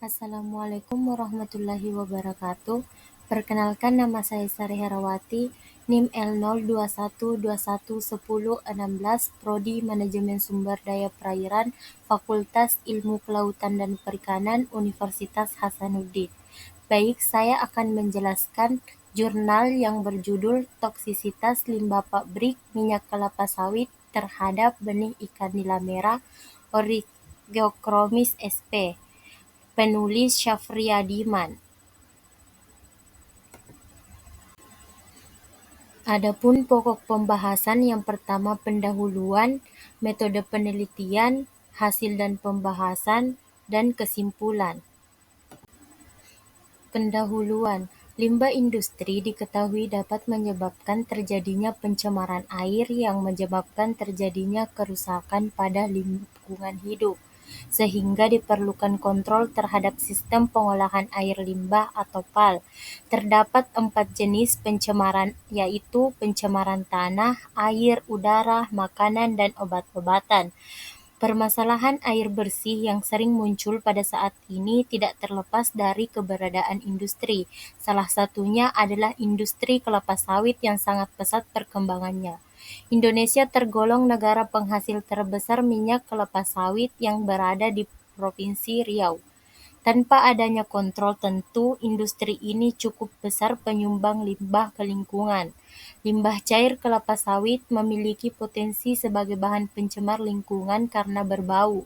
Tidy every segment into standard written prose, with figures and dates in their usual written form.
Assalamualaikum warahmatullahi wabarakatuh. Perkenalkan, nama saya Sari Herawati, NIM L0212110116, Prodi Manajemen Sumber Daya Perairan, Fakultas Ilmu Kelautan dan Perikanan, Universitas Hasanuddin. Baik, saya akan menjelaskan jurnal yang berjudul Toksisitas Limbah Pabrik Minyak Kelapa Sawit terhadap Benih Ikan Nila Merah Oryctiochromis sp. Penulis Syafriadiman. Adapun pokok pembahasan yang pertama pendahuluan, metode penelitian, hasil dan pembahasan, dan kesimpulan. Pendahuluan. Limbah industri diketahui dapat menyebabkan terjadinya pencemaran air yang menyebabkan terjadinya kerusakan pada lingkungan hidup, sehingga diperlukan kontrol terhadap sistem pengolahan air limbah atau PAL. Terdapat 4 jenis pencemaran, yaitu pencemaran tanah, air, udara, makanan, dan obat-obatan. Permasalahan air bersih yang sering muncul pada saat ini tidak terlepas dari keberadaan industri. Salah satunya adalah industri kelapa sawit yang sangat pesat perkembangannya. Indonesia tergolong negara penghasil terbesar minyak kelapa sawit yang berada di Provinsi Riau. Tanpa adanya kontrol tentu, industri ini cukup besar penyumbang limbah ke lingkungan. Limbah cair kelapa sawit memiliki potensi sebagai bahan pencemar lingkungan karena berbau,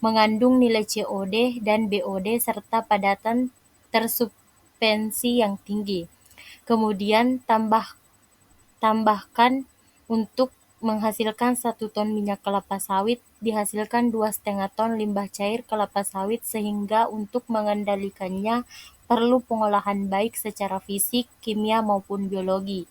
mengandung nilai COD dan BOD serta padatan tersubstansi yang tinggi. Kemudian tambahkan untuk menghasilkan 1 ton minyak kelapa sawit dihasilkan 2,5 ton limbah cair kelapa sawit, sehingga untuk mengendalikannya perlu pengolahan baik secara fisik, kimia maupun biologi.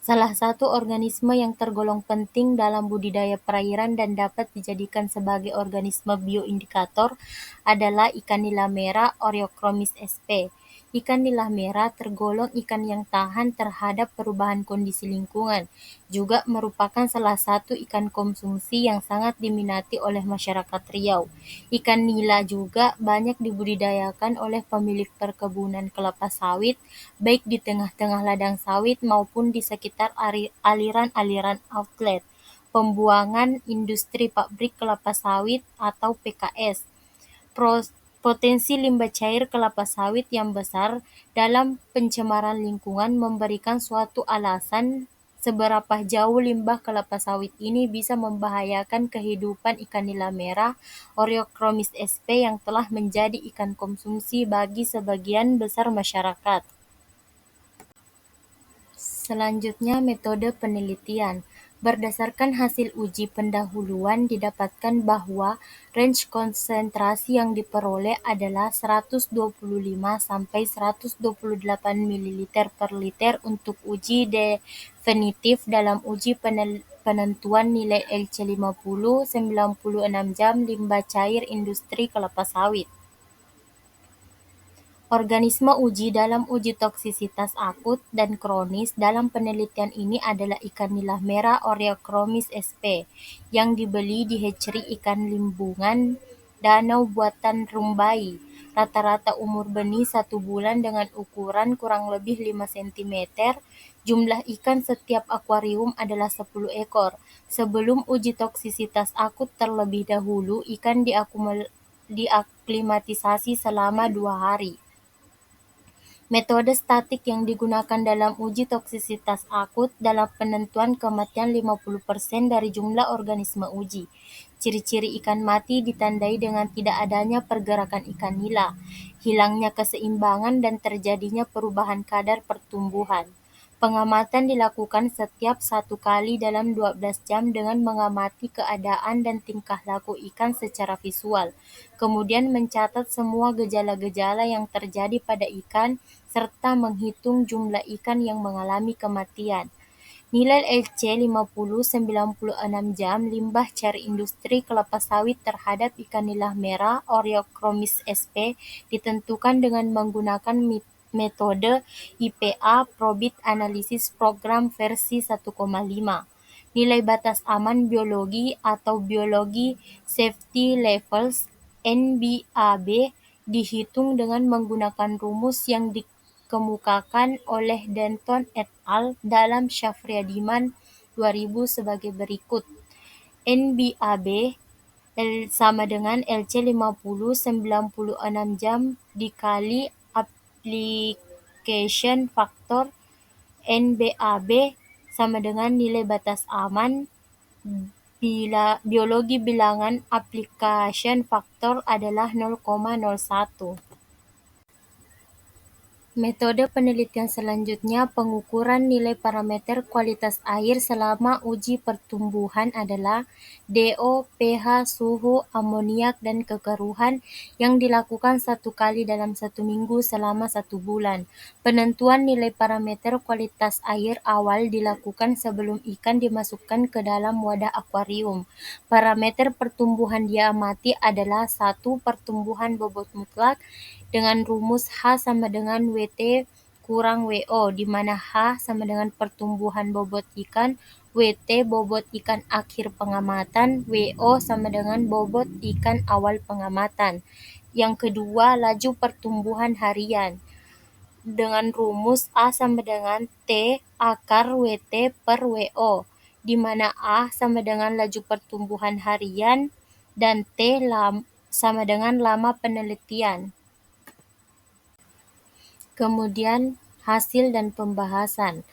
Salah satu organisme yang tergolong penting dalam budidaya perairan dan dapat dijadikan sebagai organisme bioindikator adalah ikan nila merah Oryctiochromis sp. Ikan nila merah tergolong ikan yang tahan terhadap perubahan kondisi lingkungan, juga merupakan salah satu ikan konsumsi yang sangat diminati oleh masyarakat Riau. Ikan nila juga banyak dibudidayakan oleh pemilik perkebunan kelapa sawit, baik di tengah-tengah ladang sawit maupun di sekitar aliran-aliran outlet pembuangan industri pabrik kelapa sawit atau PKS. Potensi limbah cair kelapa sawit yang besar dalam pencemaran lingkungan memberikan suatu alasan seberapa jauh limbah kelapa sawit ini bisa membahayakan kehidupan ikan nila merah Oryctiochromis sp. yang telah menjadi ikan konsumsi bagi sebagian besar masyarakat. Selanjutnya, metode penelitian. Berdasarkan hasil uji pendahuluan didapatkan bahwa range konsentrasi yang diperoleh adalah 125 sampai 128 ml per liter untuk uji definitif dalam uji penentuan nilai LC50 96 jam limbah cair industri kelapa sawit. Organisme uji dalam uji toksisitas akut dan kronis dalam penelitian ini adalah ikan nila merah Oryctiochromis sp. yang dibeli di hatchery ikan limbungan danau buatan Rumbai. Rata-rata umur benih 1 bulan dengan ukuran kurang lebih 5 cm. Jumlah ikan setiap akuarium adalah 10 ekor. Sebelum uji toksisitas akut terlebih dahulu, ikan diaklimatisasi selama 2 hari. Metode statik yang digunakan dalam uji toksisitas akut dalam penentuan kematian 50% dari jumlah organisme uji. Ciri-ciri ikan mati ditandai dengan tidak adanya pergerakan ikan nila, hilangnya keseimbangan dan terjadinya perubahan kadar pertumbuhan. Pengamatan dilakukan setiap 1 kali dalam 12 jam dengan mengamati keadaan dan tingkah laku ikan secara visual. Kemudian mencatat semua gejala-gejala yang terjadi pada ikan serta menghitung jumlah ikan yang mengalami kematian. Nilai LC50 96 jam limbah cair industri kelapa sawit terhadap ikan nila merah Oryctiochromis sp. ditentukan dengan menggunakan metode IPA Probit Analisis Program versi 1,5. Nilai batas aman biologi atau biologi safety levels NBAB dihitung dengan menggunakan rumus yang dikemukakan oleh Denton et al. Dalam Shafriadiman 2000 sebagai berikut. NBAB sama dengan LC 50 96 jam dikali application factor NBAB sama dengan nilai batas aman biologi bilangan application factor adalah 0,01. Metode penelitian selanjutnya pengukuran nilai parameter kualitas air selama uji pertumbuhan adalah DO, pH, suhu, amoniak, dan kekeruhan yang dilakukan 1 kali dalam 1 minggu selama 1 bulan. Penentuan nilai parameter kualitas air awal dilakukan sebelum ikan dimasukkan ke dalam wadah akuarium. Parameter pertumbuhan diamati adalah 1. Pertumbuhan bobot mutlak dengan rumus H sama dengan WT kurang WO, di mana H sama dengan pertumbuhan bobot ikan, WT bobot ikan akhir pengamatan, WO sama dengan bobot ikan awal pengamatan. Yang kedua, laju pertumbuhan harian dengan rumus A sama dengan T akar WT per WO, di mana A sama dengan laju pertumbuhan harian dan T sama dengan lama penelitian. Kemudian hasil dan pembahasan.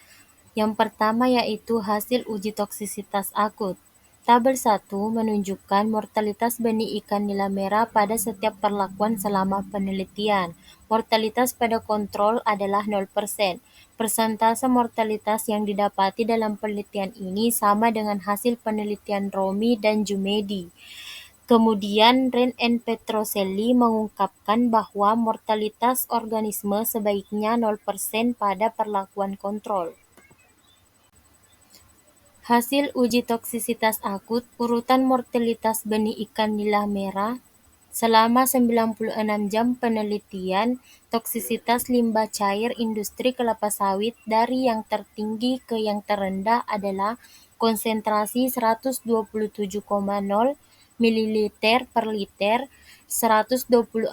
Yang pertama yaitu hasil uji toksisitas akut. Tabel 1 menunjukkan mortalitas benih ikan nila merah pada setiap perlakuan selama penelitian. Mortalitas pada kontrol adalah 0%. Persentase mortalitas yang didapati dalam penelitian ini sama dengan hasil penelitian Romi dan Jumedi. Kemudian Ren and Petroselli mengungkapkan bahwa mortalitas organisme sebaiknya 0% pada perlakuan kontrol. Hasil uji toksisitas akut, urutan mortalitas benih ikan nila merah selama 96 jam penelitian, toksisitas limbah cair industri kelapa sawit dari yang tertinggi ke yang terendah adalah konsentrasi 127,0 ml per liter, 126,6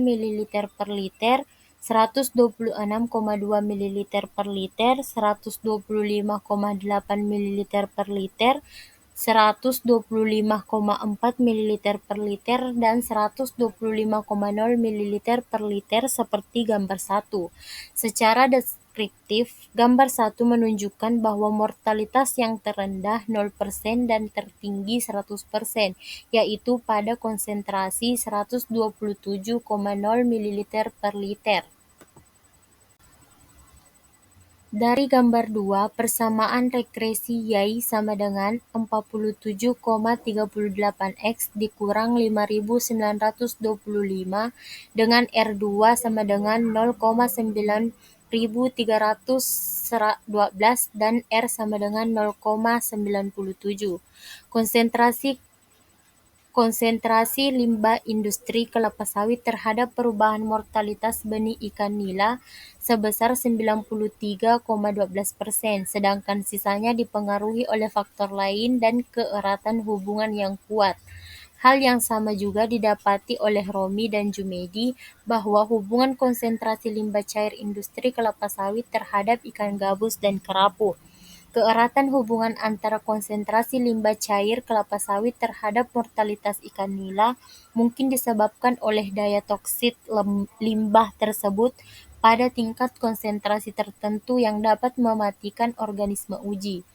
ml per liter, 126,2 ml per liter, 125,8 ml per liter, 125,4 ml per liter, dan 125,0 ml per liter seperti gambar 1. Secara deskriptif, gambar 1 menunjukkan bahwa mortalitas yang terendah 0% dan tertinggi 100%, yaitu pada konsentrasi 127,0 ml per liter. Dari gambar 2, persamaan regresi Y sama dengan 47,38X dikurang 5.925 dengan R2 sama dengan 0,9312 dan R sama dengan 0,97. Konsentrasi limbah industri kelapa sawit terhadap perubahan mortalitas benih ikan nila sebesar 93,12%, sedangkan sisanya dipengaruhi oleh faktor lain dan keeratan hubungan yang kuat. Hal yang sama juga didapati oleh Romi dan Jumedi bahwa hubungan konsentrasi limbah cair industri kelapa sawit terhadap ikan gabus dan kerapu. Keeratan hubungan antara konsentrasi limbah cair kelapa sawit terhadap mortalitas ikan nila mungkin disebabkan oleh daya toksit limbah tersebut pada tingkat konsentrasi tertentu yang dapat mematikan organisme uji.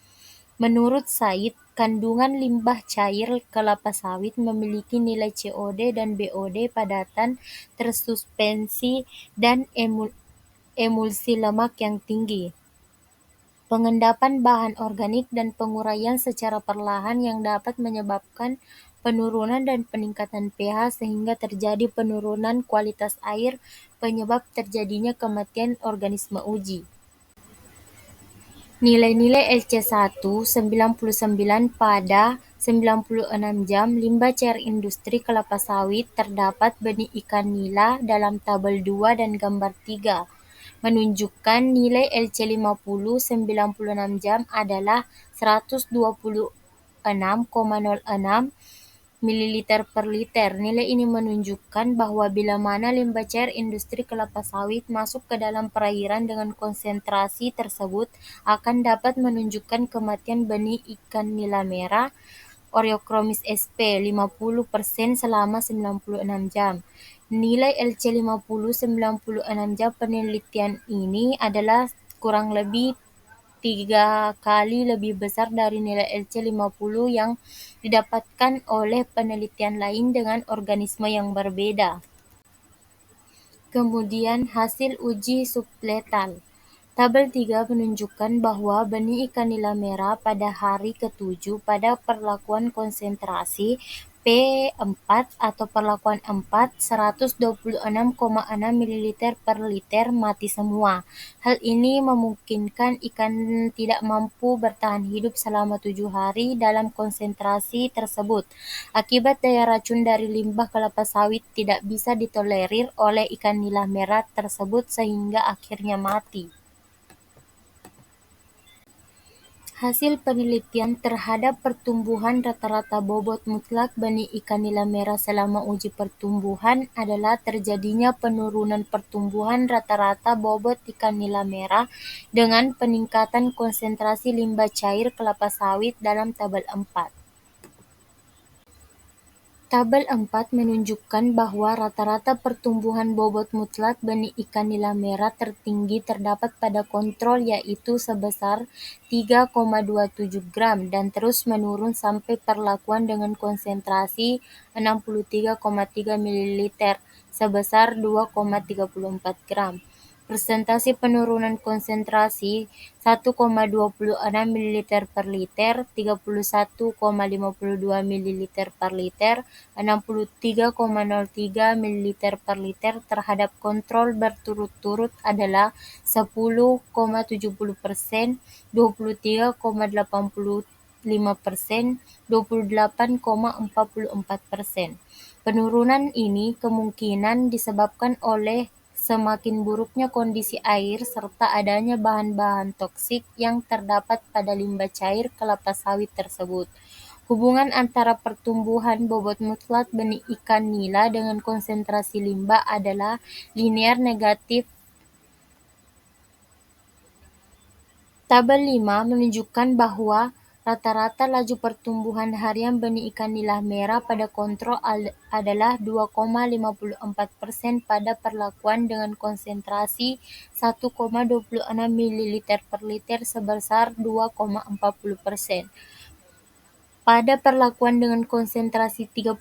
Menurut Said, kandungan limbah cair kelapa sawit memiliki nilai COD dan BOD padatan tersuspensi dan emulsi lemak yang tinggi. Pengendapan bahan organik dan penguraian secara perlahan yang dapat menyebabkan penurunan dan peningkatan pH sehingga terjadi penurunan kualitas air penyebab terjadinya kematian organisme uji. Nilai-nilai LC1 99 pada 96 jam limbah cair industri kelapa sawit terdapat benih ikan nila dalam tabel 2 dan gambar 3. Menunjukkan nilai LC50 96 jam adalah 126,06 ml per liter. Nilai ini menunjukkan bahwa bila mana limbah cair industri kelapa sawit masuk ke dalam perairan dengan konsentrasi tersebut akan dapat menunjukkan kematian benih ikan nila merah Oreochromis sp. 50% selama 96 jam. Nilai LC50 96 jam penelitian ini adalah kurang lebih 3 kali lebih besar dari nilai LC50 yang didapatkan oleh penelitian lain dengan organisme yang berbeda. Kemudian hasil uji subletal. Tabel 3 menunjukkan bahwa benih ikan nila merah pada hari ke-7 pada perlakuan konsentrasi P4 atau perlakuan 4 126,6 ml per liter mati semua. Hal ini memungkinkan ikan tidak mampu bertahan hidup selama 7 hari dalam konsentrasi tersebut. Akibat daya racun dari limbah kelapa sawit tidak bisa ditolerir oleh ikan nila merah tersebut sehingga akhirnya mati. Hasil penelitian terhadap pertumbuhan rata-rata bobot mutlak benih ikan nila merah selama uji pertumbuhan adalah terjadinya penurunan pertumbuhan rata-rata bobot ikan nila merah dengan peningkatan konsentrasi limbah cair kelapa sawit dalam tabel 4. Tabel 4 menunjukkan bahwa rata-rata pertumbuhan bobot mutlak benih ikan nila merah tertinggi terdapat pada kontrol yaitu sebesar 3,27 gram dan terus menurun sampai perlakuan dengan konsentrasi 63,3 ml sebesar 2,34 gram. Persentase penurunan konsentrasi 1,26 ml per liter, 31,52 ml per liter, 63,03 ml per liter terhadap kontrol berturut-turut adalah 10,70%, 23,85%, 28,44%. Penurunan ini kemungkinan disebabkan oleh semakin buruknya kondisi air serta adanya bahan-bahan toksik yang terdapat pada limbah cair kelapa sawit tersebut. Hubungan antara pertumbuhan bobot mutlak benih ikan nila dengan konsentrasi limbah adalah linear negatif. Tabel 5 menunjukkan bahwa rata-rata laju pertumbuhan harian benih ikan nila merah pada kontrol adalah 2,54% pada perlakuan dengan konsentrasi 1,26 ml per liter sebesar 2,40%. Pada perlakuan dengan konsentrasi 31,6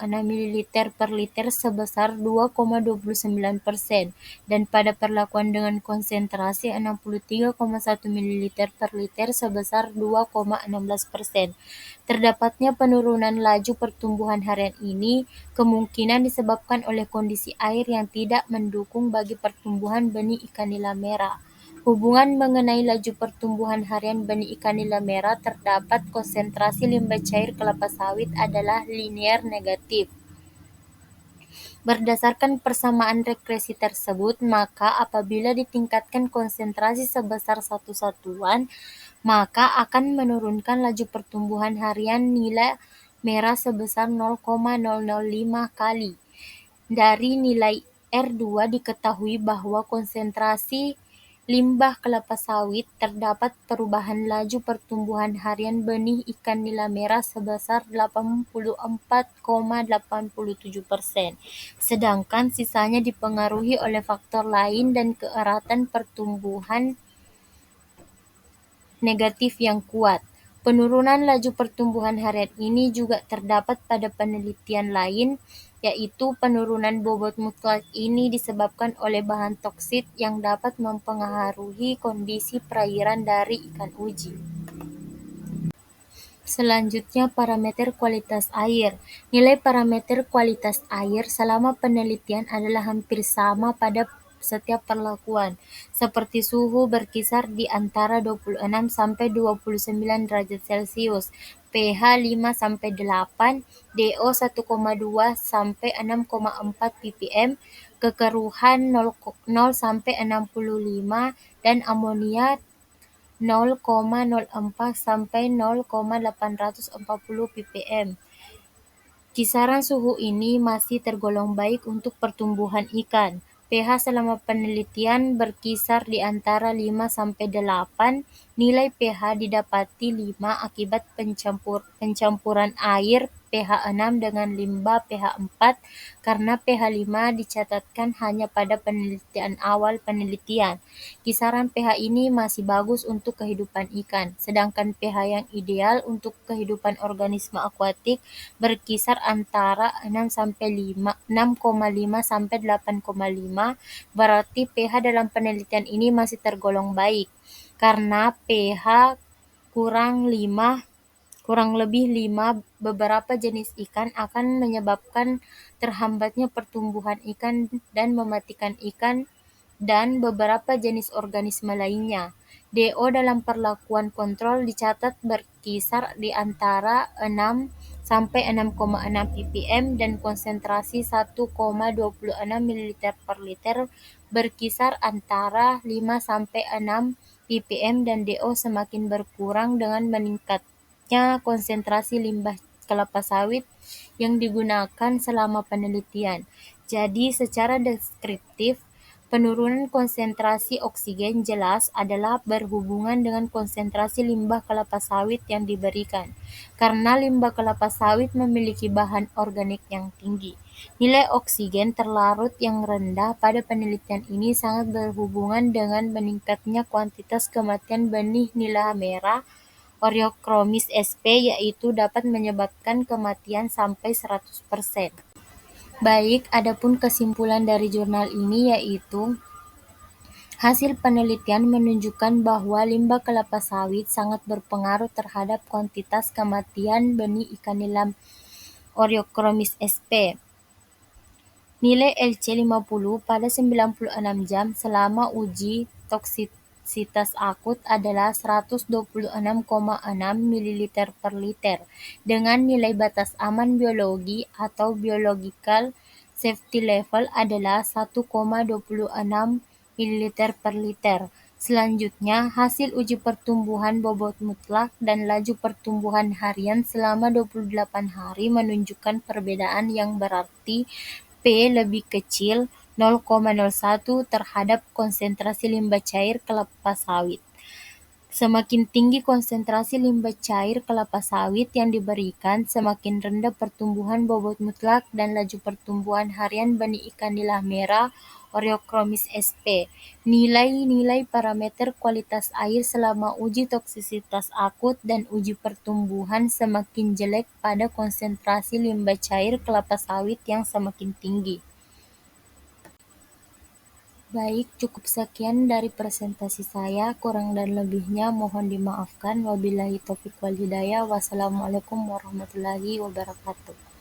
ml per liter sebesar 2,29% dan pada perlakuan dengan konsentrasi 63,1 ml per liter sebesar 2,16%. Terdapatnya penurunan laju pertumbuhan harian ini kemungkinan disebabkan oleh kondisi air yang tidak mendukung bagi pertumbuhan benih ikan nila merah. Hubungan mengenai laju pertumbuhan harian benih ikan nila merah terdapat konsentrasi limbah cair kelapa sawit adalah linear negatif. Berdasarkan persamaan regresi tersebut, maka apabila ditingkatkan konsentrasi sebesar 1 satuan, maka akan menurunkan laju pertumbuhan harian nila merah sebesar 0,005 kali. Dari nilai R2 diketahui bahwa konsentrasi limbah kelapa sawit terdapat perubahan laju pertumbuhan harian benih ikan nila merah sebesar 84,87%, sedangkan sisanya dipengaruhi oleh faktor lain dan keeratan pertumbuhan negatif yang kuat. Penurunan laju pertumbuhan harian ini juga terdapat pada penelitian lain, yaitu penurunan bobot mutlak ini disebabkan oleh bahan toksik yang dapat mempengaruhi kondisi perairan dari ikan uji. Selanjutnya, parameter kualitas air. Nilai parameter kualitas air selama penelitian adalah hampir sama pada setiap perlakuan, seperti suhu berkisar di antara 26 sampai 29 derajat Celcius, pH 5 sampai 8, DO 1,2 sampai 6,4 ppm, kekeruhan 0 sampai 65 dan amonia 0,04 sampai 0,840 ppm. Kisaran suhu ini masih tergolong baik untuk pertumbuhan ikan. pH selama penelitian berkisar di antara 5-8. Nilai pH didapati 5 akibat pencampuran air pH 6 dengan limbah pH 4 karena pH 5 dicatatkan hanya pada penelitian awal penelitian. Kisaran pH ini masih bagus untuk kehidupan ikan, sedangkan pH yang ideal untuk kehidupan organisme akuatik berkisar antara 6,5 sampai 8,5. Berarti pH dalam penelitian ini masih tergolong baik karena pH kurang lebih 5 beberapa jenis ikan akan menyebabkan terhambatnya pertumbuhan ikan dan mematikan ikan dan beberapa jenis organisme lainnya. DO dalam perlakuan kontrol dicatat berkisar di antara 6 sampai 6,6 ppm dan konsentrasi 1,26 ml per liter berkisar antara 5 sampai 6 ppm dan DO semakin berkurang dengan meningkatnya konsentrasi limbah kelapa sawit yang digunakan selama penelitian. Jadi secara deskriptif, penurunan konsentrasi oksigen jelas adalah berhubungan dengan konsentrasi limbah kelapa sawit yang diberikan. Karena limbah kelapa sawit memiliki bahan organik yang tinggi, nilai oksigen terlarut yang rendah pada penelitian ini sangat berhubungan dengan meningkatnya kuantitas kematian benih nila merah Oreochromis sp, yaitu dapat menyebabkan kematian sampai 100%. Baik, adapun kesimpulan dari jurnal ini yaitu hasil penelitian menunjukkan bahwa limbah kelapa sawit sangat berpengaruh terhadap kuantitas kematian benih ikan nila Oreochromis sp. Nilai LC50 pada 96 jam selama uji toksisitas akut adalah 126,6 ml per liter dengan nilai batas aman biologi atau biological safety level adalah 1,26 ml per liter. Selanjutnya, hasil uji pertumbuhan bobot mutlak dan laju pertumbuhan harian selama 28 hari menunjukkan perbedaan yang berarti P lebih kecil 0,01 terhadap konsentrasi limbah cair kelapa sawit. Semakin tinggi konsentrasi limbah cair kelapa sawit yang diberikan, semakin rendah pertumbuhan bobot mutlak dan laju pertumbuhan harian benih ikan nila merah Oreochromis sp. Nilai-nilai parameter kualitas air selama uji toksisitas akut dan uji pertumbuhan semakin jelek pada konsentrasi limbah cair kelapa sawit yang semakin tinggi. Baik, cukup sekian dari presentasi saya. Kurang dan lebihnya mohon dimaafkan. Wabillahi taufiq wal hidayah. Wassalamualaikum warahmatullahi wabarakatuh.